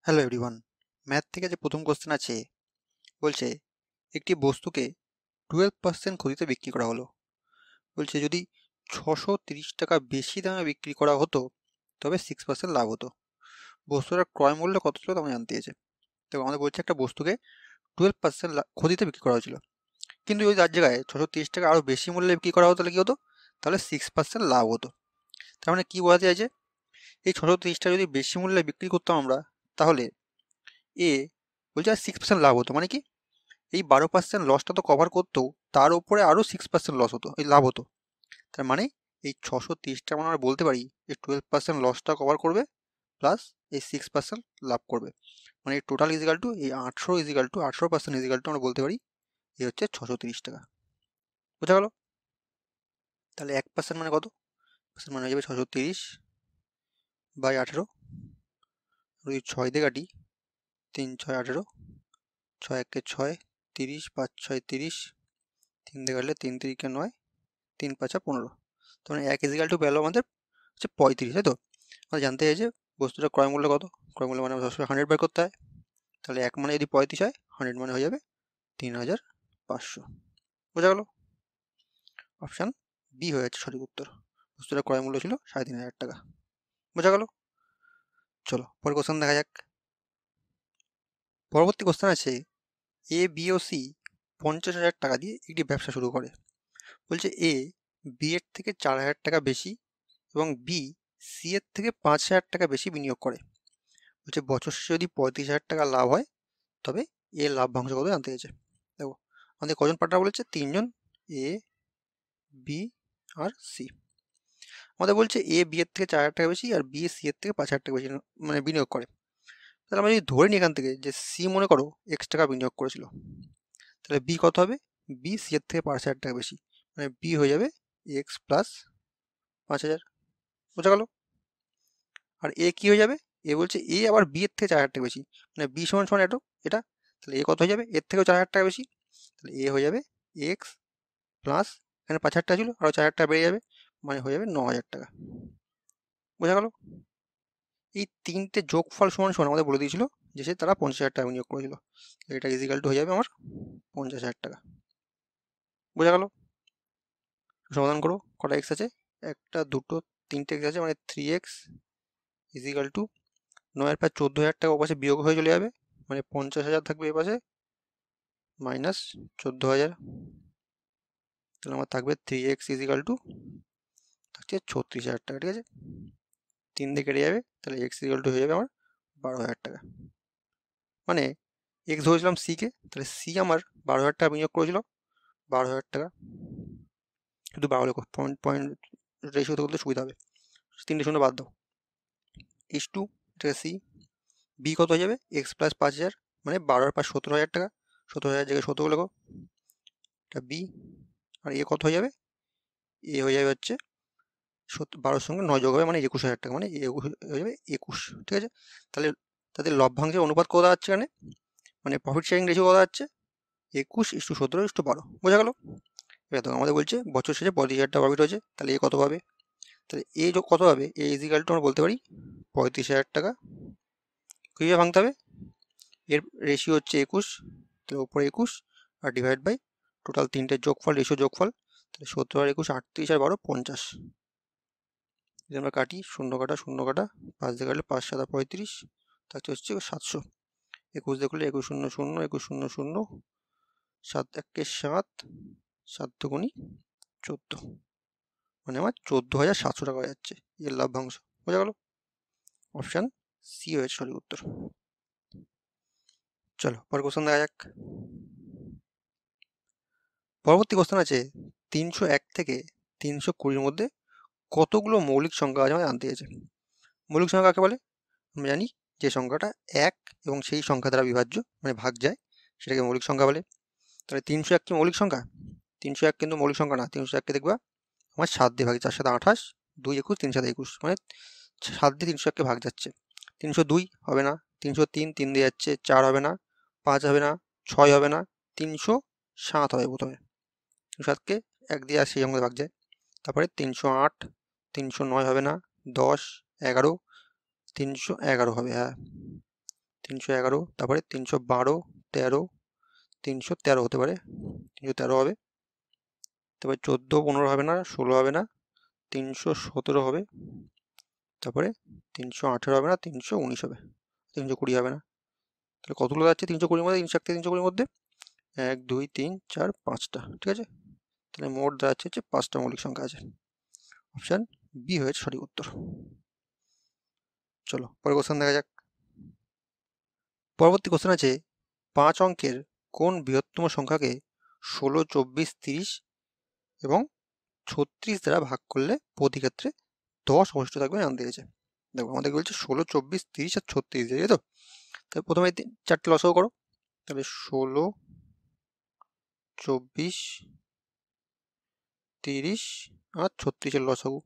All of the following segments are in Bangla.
হ্যালো এভরিওয়ান, ম্যাথ থেকে যে প্রথম কোশ্চেন আছে বলছে একটি বস্তুকে 12% ক্ষতিতে বিক্রি করা হলো। বলছে যদি 630 টাকা বেশি দামে বিক্রি করা হতো তবে 6% লাভ হতো। বস্তুটার ক্রয় মূল্য কত ছিল তা আমাদের জানতে চেয়েছে। তো আমাদের বলছে একটা বস্তুকে 12% ক্ষতিতে বিক্রি করা হয়েছিল, কিন্তু যদি তার জায়গায় 630 টাকা আরও বেশি মূল্যে বিক্রি করা হতো তাহলে কী হতো? তাহলে 6% লাভ হতো। তার মানে কী বোঝাতে চাইছে? এই 630 টাকা যদি বেশি মূল্যে বিক্রি করতাম আমরা, তাহলে এ বলছে আর 6% লাভ হতো। মানে কি, এই 12% লসটা তো কভার করতো, তার উপরে আরও 6% লস হতো, এই লাভ হতো। তার মানে এই 630টা আমরা বলতে পারি যে 12% লসটা কভার করবে, প্লাস এই 6% লাভ করবে। মানে এই টোটাল ইজিক্যাল টু এই 18% ইজিক্যাল টু আমরা বলতে পারি এই হচ্ছে 630 টাকা। বোঝা গেল? তাহলে 1% মানে কত? পার্সেন্ট মানে হয়ে যাবে 630/18। যদি 6 দিয়ে কাটি, 3 6 18, 6 1 6, 30, 5 6 30, 3 দিয়ে কাটলে 3 3 9, 3 5 15। তার মানে 1 ইজিক্যাল টু পেলো আমাদের হচ্ছে 35, তাই তো? আমাদের জানতে চাইছে বস্তুটার ক্রয় মূল্য কত। ক্রয় মূল্য মানে সবসময় 100 বের করতে হয়। তাহলে 1 মানে যদি 35 হয়, 100 মানে হয়ে যাবে 3500। বোঝা গেল? অপশান বি হয়ে যাচ্ছে সঠিক উত্তর। বস্তুটার ক্রয় মূল্য ছিল 3500 টাকা। বোঝা গেল? চলো পরের কোশ্চেন দেখা যাক। পরবর্তী কোশ্চেন আছে, এ বি ও সি 50,000 টাকা দিয়ে একটি ব্যবসা শুরু করে। বলছে এ বি এর থেকে 4,000 টাকা বেশি এবং বি সি এর থেকে 5,000 টাকা বেশি বিনিয়োগ করে। বলছে বছর শেষে যদি 35,000 টাকা লাভ হয় তবে এ লাভ্যাংশ কত জানতে চেয়েছে। দেখো আমাদের কজন পার্টনার বলেছে? 3জন, এ বি আর সি। আমাদের বলছে এ বি এর থেকে 4,000 টাকা বেশি আর বি সি এর থেকে 5,000 টাকা বেশি মানে বিনিয়োগ করে। তাহলে আমরা যদি ধরে নিই এখান থেকে যে সি মনে করো X টাকা বিনিয়োগ করেছিল, তাহলে বি কত হবে? বি সি এর থেকে 5,000 টাকা বেশি, মানে বি হয়ে যাবে X প্লাস 5,000। বোঝা গেল? আর এ কি হয়ে যাবে? এ বলছে এ আবার বি এর থেকে 4,000 টাকা বেশি, মানে বি সমান সমান এটা। তাহলে এ কত হয়ে যাবে? এর থেকেও 4,000 টাকা বেশি। তাহলে এ হয়ে যাবে এক্স প্লাস, এখানে 5,000 টাকা ছিল আরও 4,000 টাকা বেড়ে যাবে, মানে হয়ে যাবে 9,000 টাকা। বোঝা গেল? এই তিনটে যোগফল সমান সমান আমাদের বলে দিয়েছিল যে সে তারা 50,000 টাকা বিনিয়োগ করেছিল। এটা ইজিক্যাল টু হয়ে যাবে আমার 50,000 টাকা। বোঝা গেল? সমাধান করো। কটা এক্স আছে? একটা, দুটো, তিনটে এক্স আছে, মানে 3x ইজিক্যাল টু 9-এর প্রায় 14,000 টাকা ওপাশে বিয়োগ হয়ে চলে যাবে, মানে 50,000 থাকবে এ পাশে মাইনাস 14,000। তাহলে আমার থাকবে 3x ইজিক্যাল টু থাকছে 36,000 টাকা। ঠিক আছে, 3 দিয়ে কেটে যাবে, তাহলে x ইজিক্যাল টু হয়ে যাবে আমার 12,000 টাকা। মানে এক্স ধরেছিলাম সি কে, তাহলে সি আমার 12,000 টাকা বিনিয়োগ করেছিল, 12,000 টাকা। শুধু 12 লেখো, পয়েন্ট পয়েন্ট রেশিওতে করতে সুবিধা হবে। 3টে শূন্য বাদ দাও। H2, এটা সি। বি কত হয়ে যাবে? এক্স প্লাস 5,000, মানে 12 আর 5 17,000 টাকা। 17,000 জায়গায় 17 লেখো, এটা বি। আর এ কত হয়ে যাবে? এ হয়ে যাবে হচ্ছে 12-র সঙ্গে 9 যোগ হবে, মানে 21,000 টাকা, মানে হয়ে যাবে 21। ঠিক আছে, তাহলে তাদের লভ্যাংশের অনুপাত কত দাঁড়াচ্ছে এখানে, মানে প্রফিট শেয়ারিং রেশিও কত দাঁড়াচ্ছে? 21:17:12। বোঝা গেল? এবার দেখো আমাদের বলছে বছর শেষে 35,000 টাকা প্রফিট হয়েছে, তাহলে এ কত পাবে? তাহলে এ কত হবে? এ ইজিক্যাল টু আমরা বলতে পারি 35,000 টাকা। কীভাবে ভাঙতে হবে? এর রেশিও হচ্ছে 21, তাহলে ওপরে 21 আর ডিভাইড বাই টোটাল তিনটের যোগফল, রেশিও যোগফল। তাহলে 17 আর 21 38 আর 12 50। যদি আমরা কাটি, শূন্য কাটা শূন্য কাটা, 5 দিয়ে কাটলে 5 7 35, থাকছে হচ্ছে 700। 21 দিয়ে করলে 21 0 0, 21 0 0, 7 1 7, 7 2 14, মানে আমার 14,700 টাকা হয়ে যাচ্ছে এর লাভ্যাংশ। বোঝা গেল? অপশান সি হয়েছে সঠিক উত্তর। চলো পরের কোশ্চেন দেখা যাক। পরবর্তী কোশ্চেন আছে 301 থেকে 320-র মধ্যে কতগুলো মৌলিক সংখ্যা আছে আমাদের জানতে চেয়েছে। মৌলিক সংখ্যা কাকে বলে? আমরা জানি যে সংখ্যাটা 1 এবং সেই সংখ্যা দ্বারা বিভাজ্য, মানে ভাগ যায়, সেটাকে মৌলিক সংখ্যা বলে। তাহলে 301 কি মৌলিক সংখ্যা? 301 কিন্তু মৌলিক সংখ্যা না। 301কে দেখবা আমার 7 দিয়ে ভাগ, 4 7 28, 2 21, 3 7 21, মানে 7 দিয়ে 301কে ভাগ যাচ্ছে। 302 হবে না, 303 3 দিয়ে যাচ্ছে, 4 হবে না, 5 হবে না, 6 হবে না, 307 হবে প্রথমে। 307কে 1 দিয়ে আর সেই সঙ্গে ভাগ যায়। তারপরে 308, 309 হবে না, 10 11, 311 হবে, হ্যাঁ 311, তারপরে 312, 13, 313 হতে পারে, 313 হবে, তারপরে 14, 15 হবে না, 16 হবে না, 317 হবে, তারপরে 318 হবে না, 319 হবে, 320 হবে না। তাহলে কতগুলো যাচ্ছে 320 মধ্যে, 301 থেকে 320 মধ্যে? 1, 2, 3, 4, 5টা, ঠিক আছে। তাহলে মোট দাঁড়াচ্ছে হচ্ছে 5টা মৌলিক সংখ্যা আছে। অপশান বি হয়েছে সঠিক উত্তর। চলো পরের কোশ্চেন দেখা যাক। পরবর্তী কোশ্চেন আছে 5 অঙ্কের কোন বৃহত্তম সংখ্যাকে 16, 24, 30 এবং 36 দ্বারা ভাগ করলে প্রতি ক্ষেত্রে 10 অবশিষ্ট থাকবে জানতে গেছে। দেখো আমাদের বলছে 16, 24, 30 আর 36 দিয়ে, তাই তো? তাহলে প্রথমে 4টে লসাগু করো। তাহলে 16, 24, 30 আর 36-এর লসাগু।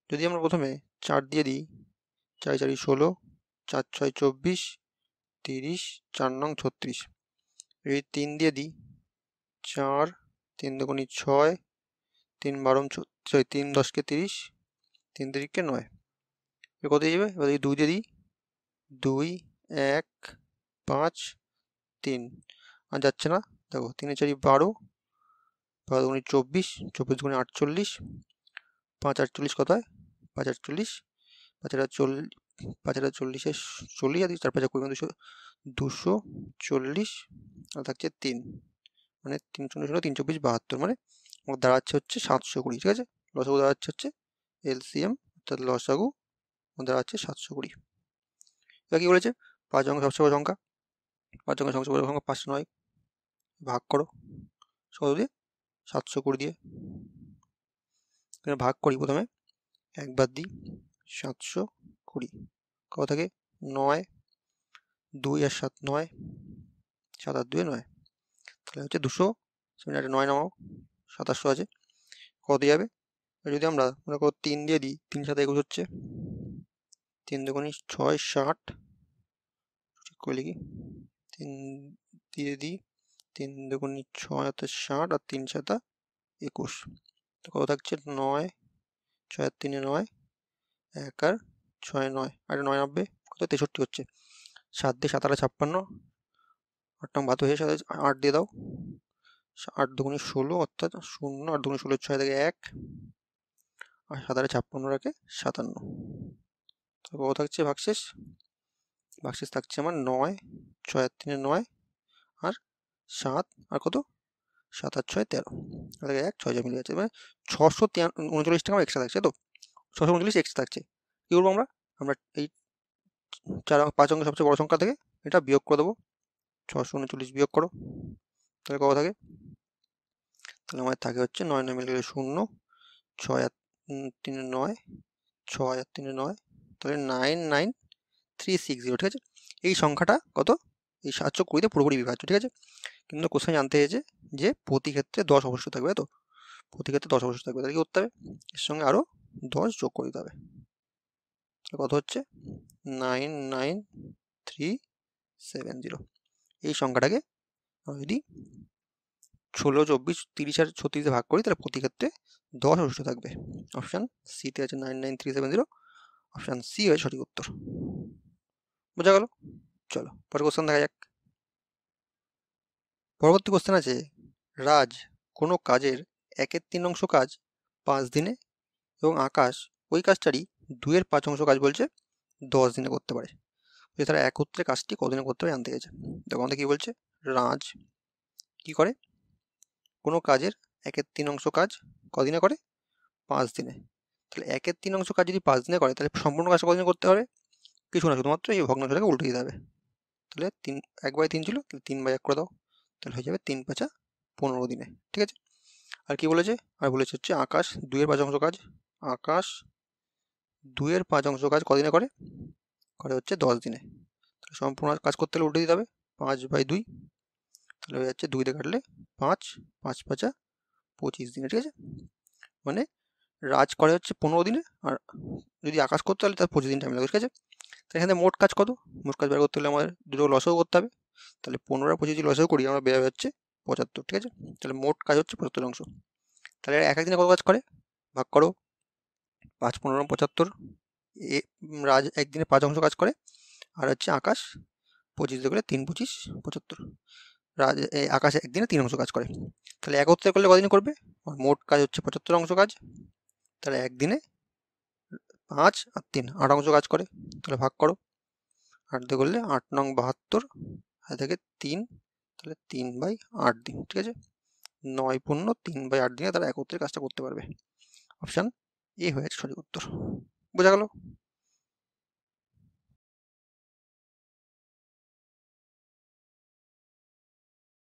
যদি আমরা প্রথমে 4 দিয়ে দিই, 4 4 16, 4 6 24, 30, 4 নং 36। এই 3 দিয়ে দিই, 4, 3 দুগুণে 6, 3 12 3 10-কে 30, 3 3-কে 9। এবার কত যাবে? এবার এই 2 দিয়ে দিই, 2, 1, 5, 3। আর যাচ্ছে না, দেখো 3 4 12, 12 দুগুণে 24, 24 দুগুণে 48, 5 48 কত হয়? 5 48, 5 40, 5 40-এ 40 আর 4 5 20, 240, আর থাকছে 3, মানে 3 0 0 3 24 72, মানে আমার দাঁড়াচ্ছে হচ্ছে 720, ঠিক আছে। লসাগু দাঁড়াচ্ছে হচ্ছে এলসিএম অর্থাৎ লসাগু দাঁড়াচ্ছে 720। এবার কি বলেছে? 5 অঙ্কের সবচেয়ে বড় সংখ্যা, 5 অঙ্কের সবচেয়ে বড় সংখ্যা 509, ভাগ করো কত দিয়ে? 720 দিয়ে। ভাগ করি, প্রথমে একবার দিই, 720 কত থাকে? 9, 2 আর 7 9, 7 আর 2 9, তাহলে হচ্ছে 200। সেখানে একটা 9 নামাও, 2700 আছে, কত যাবে? যদি আমরা মনে করো 3 দিয়ে দিই, 3 7 21 হচ্ছে, 3 দুগুণে 6 60, ঠিক করে লিখি, 3 দিয়ে দিই, 3 দুগুণে 6 হাতে 60 আর 3 7 21, কত থাকছে? 9, 6 আর 3 9, 1 আর 6 9, আর 9 90, কত? 63 হচ্ছে। 7 দিয়ে 7 আর 56, 8 ভাত হয়ে 8 দিয়ে দাও, 8 দুগুণে 16 অর্থাৎ 0, 8 দুগুণে 16 6 থেকে 1, আর 7 আর 56 রাখে 57। তারপর কত থাকছে ভাগশেষ? ভাগশেষ থাকছে আমার 9, 6 আর 3 9, আর 7 আর কত? 7 আর 6 13, তাহলে 1 6 মিলে যাচ্ছে, মানে 639 টাকা এক্সট্রা থাকছে, তো 639 এক্সট্রা থাকছে। কি করবো আমরা? আমরা এই 5 অঙ্কের সবচেয়ে বড় সংখ্যা থেকে এটা বিয়োগ করে দেবো। 639 বিয়োগ করো, তাহলে কত থাকে? তাহলে আমাদের থাকে হচ্ছে 9 9 মিলে গেলে 0, 6 আর 3 9, 6 আর 3 9, তাহলে 99360, ঠিক আছে। এই সংখ্যাটা কত? এই 720-তে পুরোপুরি বিভাজ্য, ঠিক আছে। কিন্তু কোশ্চেন জানতে চেয়েছে যে প্রতি ক্ষেত্রে 10 অবশ্যই থাকবে, তো প্রতি ক্ষেত্রে 10 অবশ্যই থাকবে, তাহলে কি করতে হবে? এর সঙ্গে আরো 10 যোগ করে দিতে হবে। তাহলে কত হচ্ছে? 99370। এই সংখ্যাটাকে আমি যদি 16, 24, 30 আর 36 ভাগ করি, তাহলে প্রতি ক্ষেত্রে 10 অবশ্যই থাকবে। অপশান সিতে আছে 99370, অপশান সি হয়ে সঠিক উত্তর। বোঝা গেল? চলো পরের কোশ্চেন দেখা যাক। পরবর্তী কোশ্চেন আছে, রাজ কোনো কাজের 1/3 কাজ 5 দিনে এবং আকাশ ওই কাজটারই 2/5 কাজ বলছে 10 দিনে করতে পারে। তারা একত্রে কাজটি কদিনে করতে হবে জানতে গেছে। দেখো আমাদের কি বলছে? রাজ কি করে? কোনো কাজের 1/3 কাজ কদিনে করে? 5 দিনে। তাহলে 1/3 কাজ যদি 5 দিনে করে, তাহলে সম্পূর্ণ কাজটা কদিনে করতে হবে? কিছু না, শুধুমাত্র এই ভগ্নাংশটাকে উল্টে দিতে হবে। তাহলে 1/3 ছিল, তাহলে 3/1 করে দাও, তাহলে হয়ে যাবে 3 5 15 দিনে, ঠিক আছে। আর কি বলেছে? আর বলেছে হচ্ছে আকাশ 2/5 কাজ, আকাশ 2/5 কাজ কদিনে করে? করে হচ্ছে 10 দিনে। তাহলে সম্পূর্ণ কাজ করতে হলে উল্টে দিতে হবে, 5/2, তাহলে হয়ে যাচ্ছে 2 দিয়ে কাটলে 5, 5 5 25 দিনে, ঠিক আছে। মানে রাজ করে হচ্ছে 15 দিনে, আর যদি আকাশ করতে হলে তার 25 দিন টাইম লাগবে, ঠিক আছে। তাহলে এখানে মোট কাজ কত? মোট কাজ বের করতে হলে আমাদের দুটো লসও করতে হবে, তাহলে 15 আর 25 লসও করি আমরা, বের হচ্ছে 75, ঠিক আছে। তাহলে মোট কাজ হচ্ছে 75 তাহলে এক একদিনে কত কাজ করে? ভাগ করো, 5 15 75। রাজ একদিনে 5 কাজ করে, আর হচ্ছে আকাশ 25 দিয়ে করলে 3 25 75। আকাশ একদিনে 3 অংশ কাজ করে। তাহলে একত্রে করলে কদিন করবে? আর মোট কাজ হচ্ছে 75 অংশ কাজ। তাহলে একদিনে 5 আর 3 8 অংশ কাজ করে। তাহলে ভাগ করো, 8 দিয়ে করলে 8 নং 72, আর থেকে 3, তাহলে 3/8 দিন। ঠিক আছে, 9 পূর্ণ 3/8 দিনে তারা একত্রে কাজটা করতে পারবে। অপশান এ হয়েছে সঠিক উত্তর। বোঝা গেল?